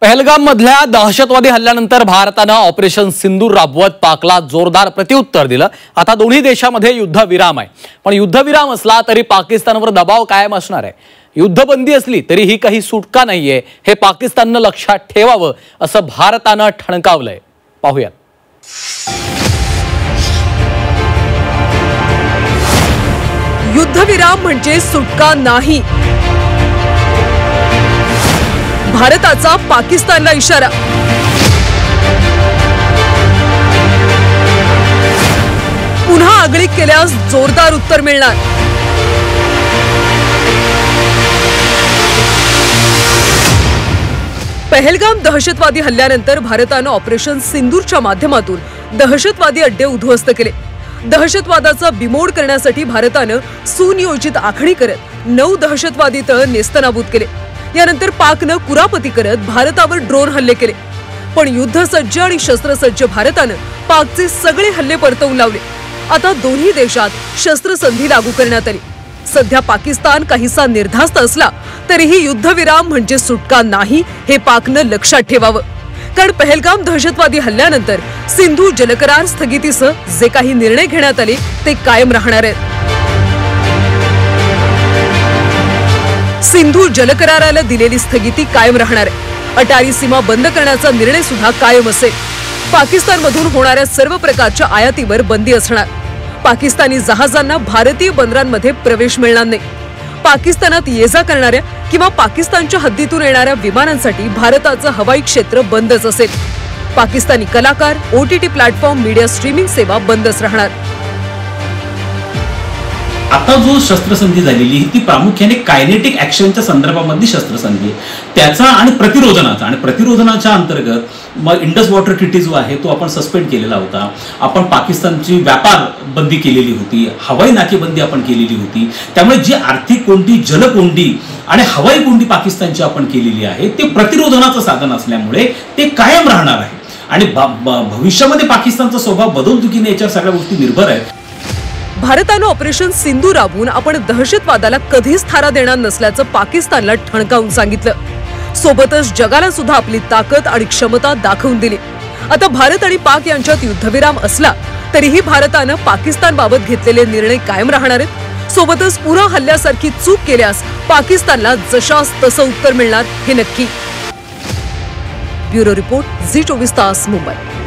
पहलगाम मधल्या दहशतवादी हल्ल्यानंतर भारताने ऑपरेशन सिंदूर राबवत पाकला जोरदार प्रत्युत्तर दिलं। आता दोन्ही देशांमध्ये युद्धविराम आहे, पण युद्धविराम असला तरी पाकिस्तानवर दबाव कायम असणार आहे। युद्धबंदी असली तरी ही काही सुटका नाहीये, हे पाकिस्तानने लक्षात ठेवावं असं भारताने ठणकावलंय। पाहूया। युद्धविराम म्हणजे सुटका नाही, भारताचा पाकिस्तानला इशारा। पुन्हा आगळीक केल्यास जोरदार उत्तर मिळणार। पहलगाम दहशतवादी हल्ल्यानंतर भारताने ऑपरेशन सिंदूरच्या माध्यमातून दहशतवादी अड्डे उद्ध्वस्त केले। दहशतवादाचा बिमोड करण्यासाठी भारताने सुनियोजित आखणी करत 9 दहशतवादी तळ नेस्तनाबूत केले। यानंतर पाकने कुरापती करत भारतावर ड्रोन हल्ले केले, पण युद्धसज्ज आणि शस्त्रसज्ज भारताने पाकचे सगळे हल्ले परतवून लावले। आता दोन्ही देशात शस्त्रसंधी लागू करण्यात आली। सध्या पाकिस्तान काहीसा निर्धास्त असला तरीही युद्धविराम म्हणजे सुटका नाही, हे पाकने लक्षात ठेवावं। कारण पहलगाम दहशतवादी हल्ल्यानंतर सिंधू जलकरार स्थगितीसह जे काही निर्णय घेण्यात आले ते कायम राहणार आहेत। सिंधू जलकराराला दिलेली स्थगिती कायम राहणार आहे। अटारी सीमा बंद करण्याचा निर्णय सुद्धा कायम असेल। पाकिस्तानमधून होणाऱ्या सर्व प्रकारच्या आयातीवर बंदी असणार। पाकिस्तानी जहाजांना भारतीय बंदरांमध्ये प्रवेश मिळणार नाही। पाकिस्तानात ये-जा करणाऱ्या किंवा पाकिस्तानच्या हद्दीतून येणाऱ्या विमानांसाठी भारताचं हवाई क्षेत्र बंदच असेल। पाकिस्तानी कलाकार, OTT प्लॅटफॉर्म, मीडिया स्ट्रीमिंग सेवा बंदच राहणार। आता जो शस्त्रसंधी झालेली ती प्रामुख्याने कायनेटिक ऍक्शनच्या संदर्भामधली शस्त्रसंधी, त्याचा आणि प्रतिरोधनाच्या अंतर्गत मग इंडस वॉटर ट्रीटी जो आहे तो आपण सस्पेंड केलेला होता। आपण पाकिस्तानची व्यापार बंदी केलेली होती, हवाई नाकेबंदी आपण केलेली होती। त्यामुळे जी आर्थिक कोंडी, जलकोंडी आणि हवाई कोंडी पाकिस्तानची आपण केलेली आहे ते प्रतिरोधनाचं साधन असल्यामुळे ते कायम राहणार आहे। आणि भविष्यामध्ये पाकिस्तानचा स्वभाव बदलतो की नाही याच्यावर सगळ्या गोष्टी निर्भर आहेत। भारताने ऑपरेशन सिंधू राबवून आपण दहशतवादाला कधीच थारा देणार नसल्याचं पाकिस्तानला ठणकावून सांगितलं। सोबतच जगाला सुद्धा आपली ताकद आणि क्षमता दाखवून दिली। आता भारत आणि पाक यांच्यात युद्धविराम असला तरीही भारताने पाकिस्तानबाबत घेतलेले निर्णय कायम राहणार आहेत। सोबतच पुन्हा हल्ल्यासारखी चूक केल्यास पाकिस्तानला जशास तसं उत्तर मिळणार हे नक्की। ब्युरो रिपोर्ट, झी 24 तास, मुंबई।